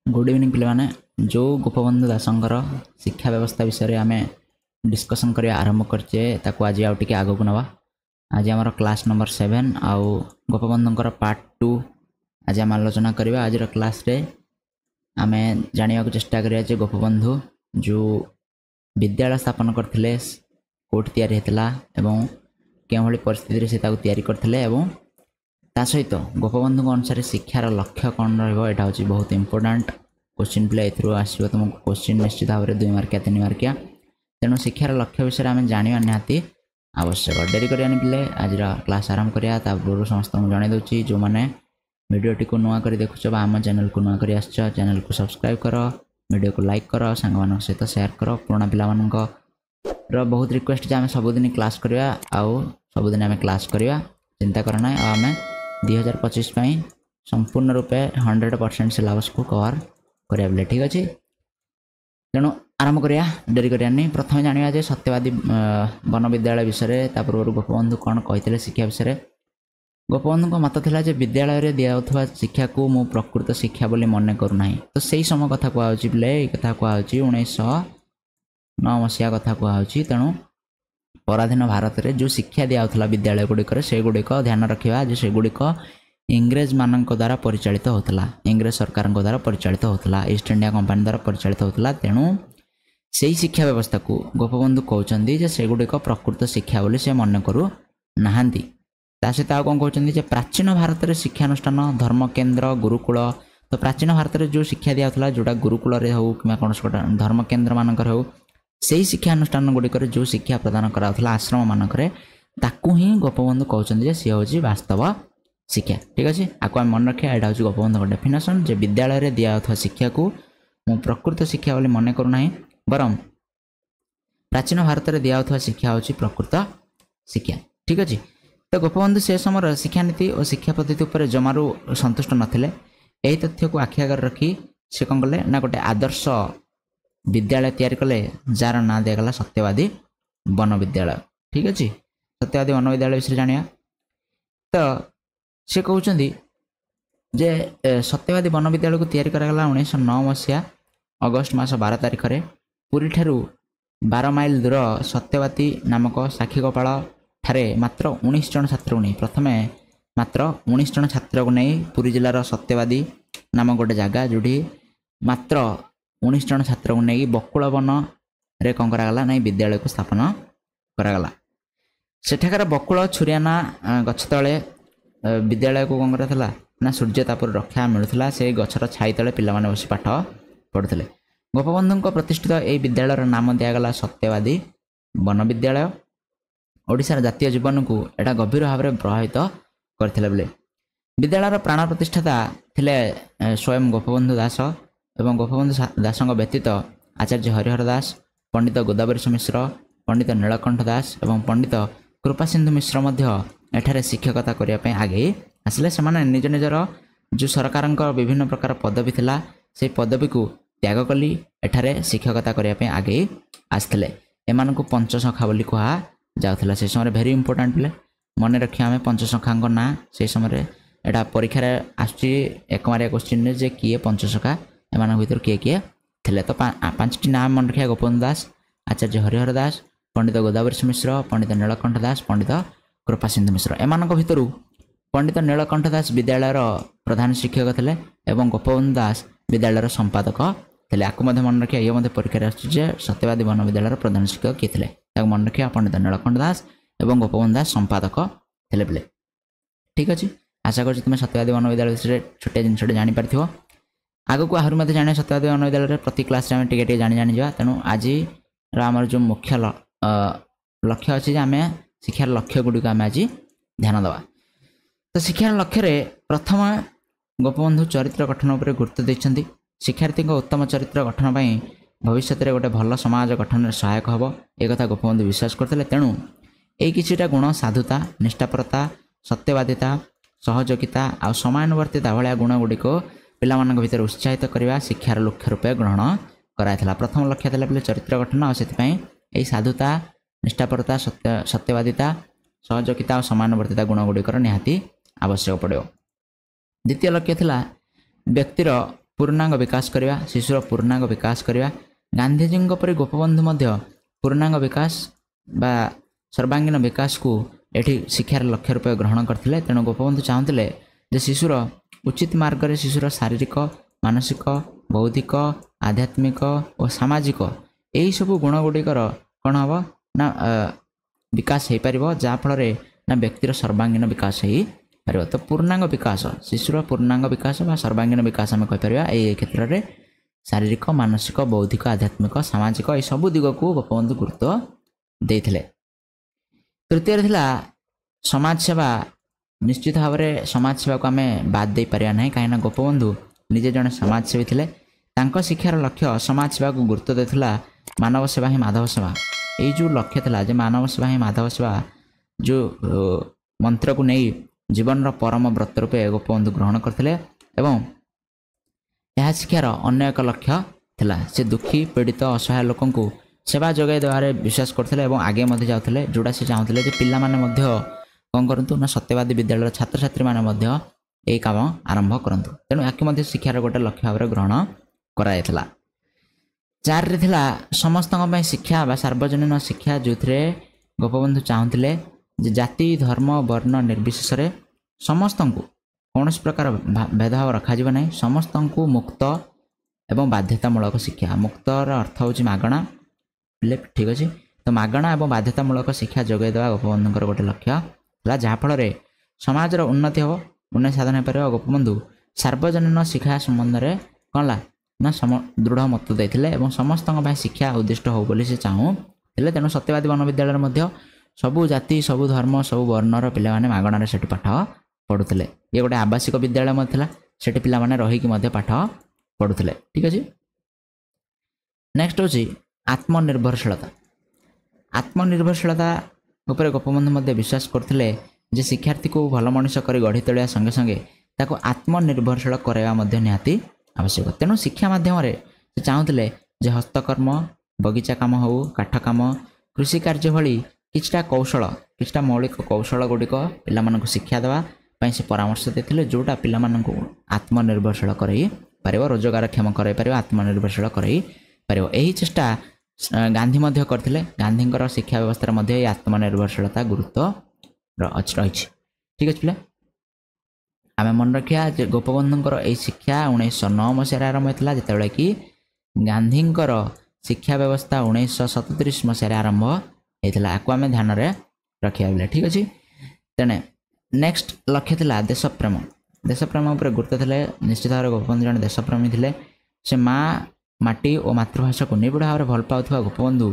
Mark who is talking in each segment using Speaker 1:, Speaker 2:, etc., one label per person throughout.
Speaker 1: Good evening पे जो गोपबंधु दासंकर शिक्षा व्यवस्था विषय आम डिस्कसन करने आरंभ करचे आज आउ टे आगक नवा। आज आम क्लास नंबर 7 आउ गोपबंधुंकर पार्ट 2 आज आम आलोचना करवा। आज क्लास रे आम जाना चेष्टा करिया गोपबंधु जो विद्यालय स्थापन करते कोट तैयारी होता एवं केवल परिस्थिति से तैयारी करते ता सहित गोपबंधु अनुसार शिक्षार लक्ष्य कौन रहा हूँ बहुत इंपोर्टाट क्वेश्चन पे आसो तुमको क्वेश्चन निश्चित भाव में 2 मार्किया 3 मार्किया तेणु शिक्षार लक्ष्य विषय में जाना निहाती आवश्यक। डेरी करिया पे आज क्लास आरंभ करिया पूर्व समस्त जन दूसरी जो मैंने वीडियोटी को नुआ कर देखुच आम चैनल को नुआ कर चैनल को सब्सक्राइब कर वीडियो को लाइक कर सांग सहित शेयर कर पुराना पिला बहुत रिक्वेस्ट आम सबुदिन क्लास करवा आउ सबुदिन आम क्लास करवा चिंता करना आम 2025 संपूर्ण रूपे 100% सिलेबस को कवर करें ठीक अच्छे। तेणु आरंभ करिया डेरी करिया नहीं प्रथम जाना जे सत्यवादी वन विद्यालय विषय पूर्व गोपबंधु कौन कहते शिक्षा विषय। गोपबंधु मत था विद्यालय दिया शिक्षा को मु प्रकृत शिक्षा बोली मन करूना तो से समय कथा कहूँ बोले कथा कहूँ 1909 मसीहा कथा कहूँ। तेणु पराधीन भारत में जो शिक्षा दिया विद्यालय गुड़िक से गुड़िक ध्यान रखा जो से गुड़िक इंग्रेज मान द्वारा परिचालित होता इंग्रेज सरकार द्वारा परिचालित होता ईस्ट इंडिया कंपनी द्वारा परिचालित होता। तेणु से शिक्षा व्यवस्था को गोपबंधु कहते से गुड़िक प्रकृत शिक्षा बोली से मन करू नाहांती। ता सहित आ कौन कहते प्राचीन भारत में शिक्षानुष्ठान धर्म केन्द्र गुरुकुल तो प्राचीन भारत में जो शिक्षा दिया जोटा गुरुकुल हो कि कौन धर्म केन्द्र मानक हो से शिक्षानुष्ठान गुड़िक जो शिक्षा प्रदान कराला आश्रम मानक ताकू ही गोपबंधु कहते सी हूँ वास्तव शिक्षा ठीक अच्छे। आपको आम मन रखा यहाँ हूँ गोपबंधु डेफिनेशन जे विद्यालय दिया शिक्षा को मु प्रकृत शिक्षा बोली मन करूना बरम प्राचीन भारत में दिया शिक्षा हूँ प्रकृत शिक्षा ठीक अच्छे। तो गोपबंधु से समय शिक्षानीति और शिक्षा पद्धति पर जमारू संतुष्ट नथिले यही तथ्य को आखि आगे रखी से कौन कले ना गोटे आदर्श विद्यालय तैयारी कले जार ना दिगला सत्यवादी वन विद्यालय ठीक अच्छे। सत्यवादी वन विद्यालय विषय जाना तो से कहते जे सत्यवादी वन विद्यालय को तैयारी करागला 1909 मसीहा अगस्ट मास 12 तारिख में पुरी ठारू 12 माइल दूर सत्यवादी नामक साक्षीगोपाल ठारे मात्र 19 जन छात्र को नहीं प्रथमे मात्र 19 जन छात्र को नहीं पुरी जिलार सत्यवादी नामक गोटे जगह जोटी मात्र 19 जन छात्र को नहीं बकुल वन रे कौन करागला ना विद्यालय को स्थापन करागला। सेठाकार बकुल छुरियाना गछ तले विद्यालय को कौन करा ना सूर्य तापर रक्षा मिलूला से गछर छाई तले पिला माने बसी पाठ पढ़ुले। गोपबंधु प्रतिष्ठित यह विद्यालय नाम दिगला सत्यवादी वन विद्यालय ओडिशार जातीय जीवन को एटा गभीर भाव में प्रभावित करथिले बोले विद्यालय प्राण प्रतिष्ठाता थिले स्वयं गोपबंधु दास एवं गोपबंधु दास व्यतीत आचार्य हरिहर दास पंडित गोदावरी मिश्र पंडित नीलकंठ दास एवं पंडित कृपासिंधु मिश्र एठारे शिक्षकता करने आगे आसिले से निज निजर जो सरकार विभिन्न प्रकार पदवी थिला से पदवी को त्याग कली एठारे शिक्षकता करने आगे आसते एमान को पंचसखा बोली कहा जाउथला। से समय भेरी इंपोर्टाट बोले मन रखिए आम पंचसखा ना से समय एटा परीक्षार आसुची 1 मार्किया क्वेश्चन जे किए पंचसखा एमान भीतर किए किए थे तो 5टी नाम मन रखिए गोपबंधु दास आचार्य हरिहर दास पंडित गोदावरी मिश्र पंडित नीलकंठ दास पंडित कृपासिंधु मिश्र एमान भितर पंडित नीलकंठ दास विद्यालय प्रधान शिक्षक थे एवं गोपबंधु दास विद्यालय संपादक थे। आपको मन रखिए ये परीक्षा आसुचे सत्यवादी वन विद्यालय प्रधान शिक्षक किए थे मन रखिए पंडित नीलकंठ दास एवं गोपबंधु दास संपादक थे बोले ठीक अच्छे। आशा कर तुम सत्यवादी वन विद्यालय विषय छोटिया जिनस जापर आग को आहरी मत जाने सत्यवादी वन विद्यालय प्रति क्लास में टे जानी जानी जा। तेणु आज आमर जो मुख्य लक्ष्य अच्छे आम शिक्षार लक्ष्य गुड़िक आम आज ध्यान देवा। तो शिक्षार लक्ष्य प्रथम गोपबंधु चरित्र गठन पर गुरुत्व देते शिक्षार्थी उत्तम चरित्र गठन पर भविष्य में गोटे भल समाज गठन में सहायक हम एक गोपबंधु विश्वास करते। तेणु यही किछिटा गुण साधुता निष्ठापरता सत्यवादिता सहयोगिता आ समानुवर्तिता भाया गुण गुड़िक पिला भीतर उत्साहित करने शिक्षार लक्ष्य रूपे ग्रहण कराइला। प्रथम लक्ष्य था चरित्र गठन और से साधुता निष्ठापरता सत्यवादिता सहयोगिता और समानुवर्तिता गुण गुड़िकर निहाती आवश्यक पड़ो। द्वितीय लक्ष्य था व्यक्तिर ପୂର୍ଣ୍ଣାଙ୍ଗ ବିକାଶ କରିବା, ଶିଶୁର ପୂର୍ଣ୍ଣାଙ୍ଗ ବିକାଶ କରିବା। ଗାନ୍ଧୀଜୀଙ୍କ ପରି ଗୋପବନ୍ଧୁ ମଧ୍ୟ ପୂର୍ଣ୍ଣାଙ୍ଗ ବିକାଶ ବା ସର୍ବାଙ୍ଗୀନ ବିକାଶକୁ ଏଠି ଶିକ୍ଷାର ଲକ୍ଷ୍ୟ ରୂପେ ଗ୍ରହଣ କରିଥିଲେ। ତେଣୁ ଗୋପବନ୍ଧୁ ଚାହୁଁଥିଲେ ଯେ ଶିଶୁର ଉଚିତ ମାର୍ଗରେ ଶିଶୁର ଶାରୀରିକ, ମାନସିକ, ବୌଦ୍ଧିକ, ଆଧ୍ୟାତ୍ମିକ ଓ ସାମାଜିକ ଏହିସବୁ ଗୁଣଗୁଡ଼ିକର କ'ଣ ହେବ ନା ବିକାଶ ହୋଇପାରିବ, ଯାହାଫଳରେ ନା ବ୍ୟକ୍ତିର ସର୍ବାଙ୍ଗୀନ ବିକାଶ ହୋଇପାରିବ। ତ ପୂର୍ଣ୍ଣାଙ୍ଗ ବିକାଶ, ଶିଶୁର ପୂର୍ଣ୍ଣାଙ୍ଗ ବିକାଶ ବା ସର୍ବାଙ୍ଗୀନ ବିକାଶ ଆମେ କହିପାରିବା ଏହି କ୍ଷେତ୍ରରେ ଶାରୀରିକ, ମାନସିକ, ବୌଦ୍ଧିକ, ଆଧ୍ୟାତ୍ମିକ, ସାମାଜିକ ଏସବୁ ଦିଗକୁ ଗୋପବନ୍ଧୁ ଗୁରୁତ୍ୱ ଦେଇଥିଲେ। ତୃତୀୟରେ ଥିଲା ସମାଜସେବା। ନିଶ୍ଚିତ ଭାବରେ ସମାଜସେବାକୁ ଆମେ ବାଦ୍ ଦେଇପାରିବା ନାହିଁ, କାହିଁକିନା ଗୋପବନ୍ଧୁ ନିଜେ ଜଣେ ସମାଜସେବୀ ଥିଲେ। ତାଙ୍କ ଶିକ୍ଷାର ଲକ୍ଷ୍ୟ ସମାଜସେବାକୁ ଗୁରୁତ୍ୱ ଦେଉଥିଲା। ମାନବ ସେବା ହିଁ ମାଧବ ସେବା, ଏଇ ଯେଉଁ ଲକ୍ଷ୍ୟ ଥିଲା ଯେ ମାନବ ସେବା ହିଁ ମାଧବ ସେବା, ଯେଉଁ ମନ୍ତ୍ରକୁ ନେଇ ଜୀବନର ପରମ ବ୍ରତ ରୂପେ ଗୋପବନ୍ଧୁ ଗ୍ରହଣ କରିଥିଲେ ଏବଂ ଏହା ଶିକ୍ଷାର ଅନ୍ୟ ଏକ ଲକ୍ଷ୍ୟ ଥିଲା। ସେ ଦୁଃଖୀ, ପୀଡ଼ିତ, ଅସହାୟ ଲୋକଙ୍କୁ ସେବା ଯୋଗାଇ ଦେବାରେ ବିଶ୍ୱାସ କରୁଥିଲେ ଏବଂ ଆଗେ ମଧ୍ୟ ଯାଉଥିଲେ, ଯେଉଁଟା ସେ ଚାହୁଁଥିଲେ ଯେ ପିଲାମାନେ ମଧ୍ୟ କ'ଣ କରନ୍ତୁ ନା ସତ୍ୟବାଦୀ ବିଦ୍ୟାଳୟର ଛାତ୍ରଛାତ୍ରୀମାନେ ମଧ୍ୟ ଏହି କାମ ଆରମ୍ଭ କରନ୍ତୁ। ତେଣୁ ୟାକୁ ମଧ୍ୟ ଶିକ୍ଷାର ଗୋଟେ ଲକ୍ଷ୍ୟ ଭାବରେ ଗ୍ରହଣ କରାଯାଇଥିଲା। 4ରେ ଥିଲା ସମସ୍ତଙ୍କ ପାଇଁ ଶିକ୍ଷା ବା ସାର୍ବଜନୀନ ଶିକ୍ଷା, ଯେଉଁଥିରେ ଗୋପବନ୍ଧୁ ଚାହୁଁଥିଲେ ଯେ ଜାତି, ଧର୍ମ, ବର୍ଣ୍ଣ ନିର୍ବିଶେଷରେ ସମସ୍ତଙ୍କୁ କୌଣସି ପ୍ରକାର ଭେଦଭାବ ରଖାଯିବ ନାହିଁ, ସମସ୍ତଙ୍କୁ ମୁକ୍ତ ଏବଂ ବାଧ୍ୟତାମୂଳକ ଶିକ୍ଷା। ମୁକ୍ତର ଅର୍ଥ ହେଉଛି ମାଗଣା, ଠିକ୍ ଅଛି। ତ ମାଗଣା ଏବଂ ବାଧ୍ୟତାମୂଳକ ଶିକ୍ଷା ଯୋଗାଇ ଦେବା ଗୋପବନ୍ଧୁଙ୍କର ଗୋଟେ ଲକ୍ଷ୍ୟ ଥିଲା, ଯାହାଫଳରେ ସମାଜର ଉନ୍ନତି ହେବ, ଉନ୍ନତି ସାଧନ ହୋଇପାରିବ। ଗୋପବନ୍ଧୁ ସାର୍ବଜନୀନ ଶିକ୍ଷା ସମ୍ବନ୍ଧରେ କ'ଣ ହେଲା ନା ଦୃଢ଼ ମତ ଦେଇଥିଲେ ଏବଂ ସମସ୍ତଙ୍କ ପାଇଁ ଶିକ୍ଷା ଉଦ୍ଦିଷ୍ଟ ହେଉ ବୋଲି ସେ ଚାହୁଁଥିଲେ। ତେଣୁ ସତ୍ୟବାଦୀ ବନବିଦ୍ୟାଳୟରେ ମଧ୍ୟ ସବୁ ଜାତି, ସବୁ ଧର୍ମ, ସବୁ ବର୍ଣ୍ଣର ପିଲାମାନେ ମାଗଣାରେ ସେଠି ପାଠ ପଢ଼ୁଥିଲେ। ଇଏ ଗୋଟେ ଆବାସିକ ବିଦ୍ୟାଳୟ ମଧ୍ୟ ଥିଲା, ସେଠି ପିଲାମାନେ ରହିକି ମଧ୍ୟ ପାଠ ପଢ଼ୁଥିଲେ। ଠିକ୍ ଅଛି। ନେକ୍ସଟ ହେଉଛି ଆତ୍ମନିର୍ଭରଶୀଳତା। ଆତ୍ମନିର୍ଭରଶୀଳତା ଉପରେ ଗୋପବନ୍ଧୁ ମଧ୍ୟ ବିଶ୍ୱାସ କରୁଥିଲେ ଯେ ଶିକ୍ଷାର୍ଥୀକୁ ଭଲ ମଣିଷ କରି ଗଢ଼ି ତୋଳିବା ସଙ୍ଗେ ସଙ୍ଗେ ତାକୁ ଆତ୍ମନିର୍ଭରଶୀଳ କରାଇବା ମଧ୍ୟ ନିହାତି ଆବଶ୍ୟକ। ତେଣୁ ଶିକ୍ଷା ମାଧ୍ୟମରେ ସେ ଚାହୁଁଥିଲେ ଯେ ହସ୍ତକର୍ମ, ବଗିଚା କାମ ହେଉ, କାଠ କାମ, କୃଷି କାର୍ଯ୍ୟ ଭଳି କିଛିଟା କୌଶଳ, କିଛିଟା ମୌଳିକ କୌଶଳ ଗୁଡ଼ିକ ପିଲାମାନଙ୍କୁ ଶିକ୍ଷା ଦେବା ପାଇଁ ସେ ପରାମର୍ଶ ଦେଇଥିଲେ, ଯେଉଁଟା ପିଲାମାନଙ୍କୁ ଆତ୍ମନିର୍ଭରଶୀଳ କରାଇପାରିବ, ରୋଜଗାରକ୍ଷମ କରାଇପାରିବ, ଆତ୍ମନିର୍ଭରଶୀଳ କରାଇପାରିବ। ଏହି ଚେଷ୍ଟା ଗାନ୍ଧୀ ମଧ୍ୟ କରିଥିଲେ। ଗାନ୍ଧୀଙ୍କର ଶିକ୍ଷା ବ୍ୟବସ୍ଥାରେ ମଧ୍ୟ ଏହି ଆତ୍ମନିର୍ଭରଶୀଳତା ଗୁରୁତ୍ୱ ରହିଛି। ଠିକ୍ ଅଛି ପିଲା, ଆମେ ମନେ ରଖିବା ଯେ ଗୋପବନ୍ଧୁଙ୍କର ଏହି ଶିକ୍ଷା 1909 ମସିହାରେ ଆରମ୍ଭ ହୋଇଥିଲା, ଯେତେବେଳେ କି ଗାନ୍ଧୀଙ୍କର ଶିକ୍ଷା ବ୍ୟବସ୍ଥା 1937 ମସିହାରେ ଆରମ୍ଭ ହୋଇଥିଲା। ଆକୁ ଆମେ ଧ୍ୟାନରେ ରଖିବା ପିଲା। ଠିକ୍ ଅଛି। ତେଣେ ନେକ୍ସଟ ଲକ୍ଷ୍ୟ ଥିଲା ଦେଶପ୍ରେମ। ଦେଶପ୍ରେମ ଉପରେ ଗୁରୁତ୍ୱ ଥିଲେ। ନିଶ୍ଚିତ ଭାବରେ ଗୋପବନ୍ଧୁ ଜଣେ ଦେଶପ୍ରେମୀ ଥିଲେ। ସେ ମା, ମାଟି ଓ ମାତୃଭାଷାକୁ ନିବିଡ଼ ଭାବରେ ଭଲ ପାଉଥିବା ଗୋପବନ୍ଧୁ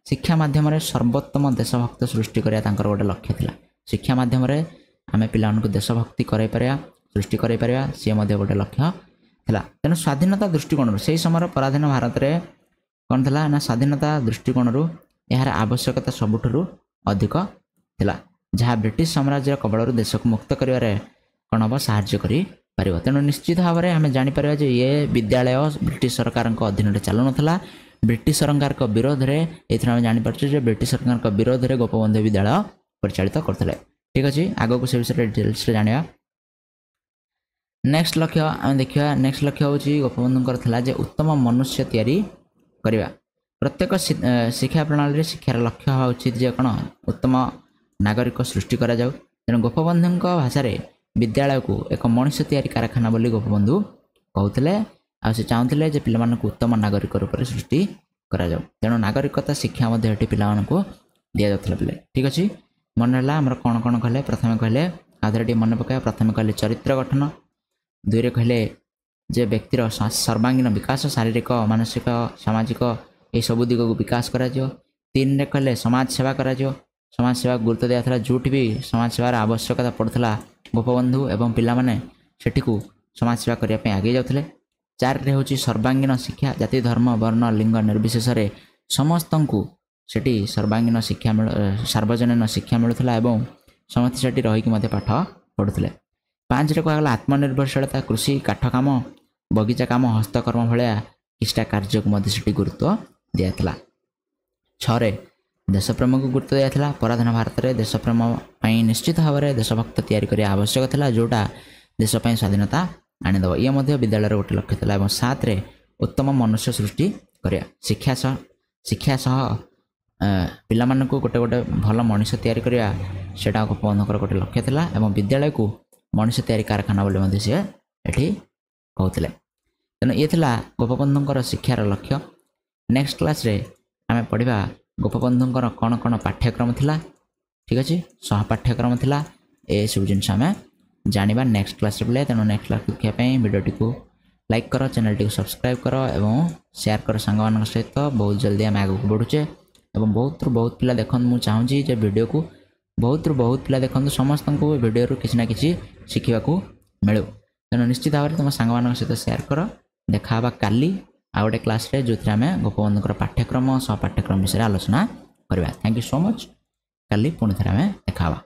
Speaker 1: ଶିକ୍ଷା ମାଧ୍ୟମରେ ସର୍ବୋତ୍ତମ ଦେଶଭକ୍ତ ସୃଷ୍ଟି କରିବା ତାଙ୍କର ଗୋଟେ ଲକ୍ଷ୍ୟ ଥିଲା। ଶିକ୍ଷା ମାଧ୍ୟମରେ ଆମେ ପିଲାମାନଙ୍କୁ ଦେଶଭକ୍ତି କରାଇପାରିବା, ସୃଷ୍ଟି କରାଇପାରିବା, ସିଏ ମଧ୍ୟ ଗୋଟେ ଲକ୍ଷ୍ୟ ଥିଲା। ତେଣୁ ସ୍ୱାଧୀନତା ଦୃଷ୍ଟିକୋଣରୁ ସେହି ସମୟର ପରାଧୀନ ଭାରତରେ କ'ଣ ଥିଲା ନା ସ୍ୱାଧୀନତା ଦୃଷ୍ଟିକୋଣରୁ ଏହାର ଆବଶ୍ୟକତା ସବୁଠାରୁ ଅଧିକ ଥିଲା, ଯାହା ବ୍ରିଟିଶ ସାମ୍ରାଜ୍ୟର କବଳରୁ ଦେଶକୁ ମୁକ୍ତ କରିବାରେ କ'ଣ ହେବ ସାହାଯ୍ୟ କରିପାରିବ। ତେଣୁ ନିଶ୍ଚିତ ଭାବରେ ଆମେ ଜାଣିପାରିବା ଯେ ଏ ବିଦ୍ୟାଳୟ ବ୍ରିଟିଶ ସରକାରଙ୍କ ଅଧୀନରେ ଚାଲୁନଥିଲା। ବ୍ରିଟିଶ ସରକାରଙ୍କ ବିରୋଧରେ, ଏଥିରେ ଆମେ ଜାଣିପାରୁଛୁ ଯେ ବ୍ରିଟିଶ ସରକାରଙ୍କ ବିରୋଧରେ ଗୋପବନ୍ଧୁ ବିଦ୍ୟାଳୟ ପରିଚାଳିତ କରୁଥିଲେ। ଠିକ୍ ଅଛି, ଆଗକୁ ସେ ବିଷୟରେ ଡିଟେଲ୍ସରେ ଜାଣିବା। ନେକ୍ସଟ ଲକ୍ଷ୍ୟ ଆମେ ଦେଖିବା। ନେକ୍ସଟ ଲକ୍ଷ୍ୟ ହେଉଛି ଗୋପବନ୍ଧୁଙ୍କର ଥିଲା ଯେ ଉତ୍ତମ ମନୁଷ୍ୟ ତିଆରି କରିବା। ପ୍ରତ୍ୟେକ ଶିକ୍ଷା ପ୍ରଣାଳୀରେ ଶିକ୍ଷାର ଲକ୍ଷ୍ୟ ହେବା ଉଚିତ ଯେ କ'ଣ ଉତ୍ତମ ନାଗରିକ ସୃଷ୍ଟି କରାଯାଉ। ତେଣୁ ଗୋପବନ୍ଧୁଙ୍କ ଭାଷାରେ ବିଦ୍ୟାଳୟକୁ ଏକ ମଣିଷ ତିଆରି କାରଖାନା ବୋଲି ଗୋପବନ୍ଧୁ କହୁଥିଲେ। ଆଉ ସେ ଚାହୁଁଥିଲେ ଯେ ପିଲାମାନଙ୍କୁ ଉତ୍ତମ ନାଗରିକ ରୂପରେ ସୃଷ୍ଟି କରାଯାଉ। ତେଣୁ ନାଗରିକତା ଶିକ୍ଷା ମଧ୍ୟ ଏଠି ପିଲାମାନଙ୍କୁ ଦିଆଯାଉଥିଲା ପିଲେ। ଠିକ୍ ଅଛି, ମନେ ହେଲା ଆମର କ'ଣ କ'ଣ କହିଲେ? ପ୍ରଥମେ କହିଲେ, ଆଉ ଥରେ ଟିକେ ମନେ ପକାଇବା। ପ୍ରଥମେ କହିଲେ ଚରିତ୍ର ଗଠନ, 2ରେ କହିଲେ ଯେ ବ୍ୟକ୍ତିର ସର୍ବାଙ୍ଗୀନ ବିକାଶ, ଶାରୀରିକ, ମାନସିକ, ସାମାଜିକ ଏସବୁ ଦିଗକୁ ବିକାଶ କରାଯିବ। 3ରେ କହିଲେ ସମାଜ ସେବା କରାଯିବ। ସମାଜ ସେବାକୁ ଗୁରୁତ୍ୱ ଦିଆଥିଲା, ଯେଉଁଠି ବି ସମାଜ ସେବାର ଆବଶ୍ୟକତା ପଡ଼ୁଥିଲା ଗୋପବନ୍ଧୁ ଏବଂ ପିଲାମାନେ ସେଠିକୁ ସମାଜ ସେବା କରିବା ପାଇଁ ଆଗେଇ ଯାଉଥିଲେ। 4ରେ ହେଉଛି ସର୍ବାଙ୍ଗୀନ ଶିକ୍ଷା, ଜାତି, ଧର୍ମ, ବର୍ଣ୍ଣ, ଲିଙ୍ଗ ନିର୍ବିଶେଷରେ ସମସ୍ତଙ୍କୁ ସେଠି ସର୍ବାଙ୍ଗୀନ ଶିକ୍ଷା ସାର୍ବଜନୀନ ଶିକ୍ଷା ମିଳୁଥିଲା ଏବଂ ସମସ୍ତେ ସେଠି ରହିକି ମଧ୍ୟ ପାଠ ପଢ଼ୁଥିଲେ। 5ରେ କୁହାଗଲା ଆତ୍ମନିର୍ଭରଶୀଳତା, କୃଷି, କାଠ କାମ, ବଗିଚା କାମ, ହସ୍ତକର୍ମ ଭଳିଆ କିଛିଟା କାର୍ଯ୍ୟକୁ ମଧ୍ୟ ସେଠି ଗୁରୁତ୍ୱ ଦିଆଥିଲା। 6ରେ ଦେଶପ୍ରେମକୁ ଗୁରୁତ୍ୱ ଦିଆଥିଲା। ପରାଧୀନ ଭାରତରେ ଦେଶପ୍ରେମ ପାଇଁ ନିଶ୍ଚିତ ଭାବରେ ଦେଶଭକ୍ତ ତିଆରି କରିବା ଆବଶ୍ୟକ ଥିଲା, ଯେଉଁଟା ଦେଶ ପାଇଁ ସ୍ୱାଧୀନତା ଆଣିଦେବ। ଇଏ ମଧ୍ୟ ବିଦ୍ୟାଳୟର ଗୋଟେ ଲକ୍ଷ୍ୟ ଥିଲା। ଏବଂ 7ରେ ଉତ୍ତମ ମନୁଷ୍ୟ ସୃଷ୍ଟି କରିବା। ଶିକ୍ଷା ସହ ପିଲାମାନଙ୍କୁ ଗୋଟେ ଗୋଟେ ଭଲ ମଣିଷ ତିଆରି କରିବା ସେଇଟା ଗୋପବନ୍ଧୁଙ୍କର ଗୋଟେ ଲକ୍ଷ୍ୟ ଥିଲା। ଏବଂ ବିଦ୍ୟାଳୟକୁ ମଣିଷ ତିଆରି କାରଖାନା ବୋଲି ମଧ୍ୟ ସିଏ ଏଠି କହୁଥିଲେ। ତେଣୁ ଇଏ ଥିଲା ଗୋପବନ୍ଧୁଙ୍କର ଶିକ୍ଷାର ଲକ୍ଷ୍ୟ। ନେକ୍ସଟ କ୍ଲାସ୍ରେ ଆମେ ପଢ଼ିବା ଗୋପବନ୍ଧୁଙ୍କର କ'ଣ କ'ଣ ପାଠ୍ୟକ୍ରମ ଥିଲା। ଠିକ୍ ଅଛି, ସହ ପାଠ୍ୟକ୍ରମ ଥିଲା। ଏସବୁ ଜିନିଷ ଆମେ ଜାଣିବା ନେକ୍ସଟ କ୍ଲାସ୍ରେ ପିଲେ। ତେଣୁ ନେକ୍ସଟ କ୍ଲାସ୍ ଦେଖିବା ପାଇଁ ଭିଡ଼ିଓଟିକୁ ଲାଇକ୍ କର, ଚ୍ୟାନେଲଟିକୁ ସବସ୍କ୍ରାଇବ୍ କର ଏବଂ ସେୟାର କର ସାଙ୍ଗମାନଙ୍କ ସହିତ। ବହୁତ ଜଲ୍ଦି ଆମେ ଆଗକୁ ବଢ଼ୁଛେ ଏବଂ ବହୁତରୁ ବହୁତ ପିଲା ଦେଖନ୍ତୁ। ମୁଁ ଚାହୁଁଛି ଯେ ଭିଡ଼ିଓକୁ ବହୁତରୁ ବହୁତ ପିଲା ଦେଖନ୍ତୁ, ସମସ୍ତଙ୍କୁ ଭିଡ଼ିଓରୁ କିଛି ନା କିଛି ଶିଖିବାକୁ ମିଳୁ। ତେଣୁ ନିଶ୍ଚିତ ଭାବରେ ତୁମ ସାଙ୍ଗମାନଙ୍କ ସହିତ ସେୟାର କର। ଦେଖା ହେବା କାଲି ଆଉ ଗୋଟେ କ୍ଲାସ୍ରେ, ଯେଉଁଥିରେ ଆମେ ଗୋପବନ୍ଧୁଙ୍କର ପାଠ୍ୟକ୍ରମ ସହ ପାଠ୍ୟକ୍ରମ ବିଷୟରେ ଆଲୋଚନା କରିବା। Thank you so much. କାଲି ପୁଣି ଥରେ ଆମେ ଦେଖା ହେବା।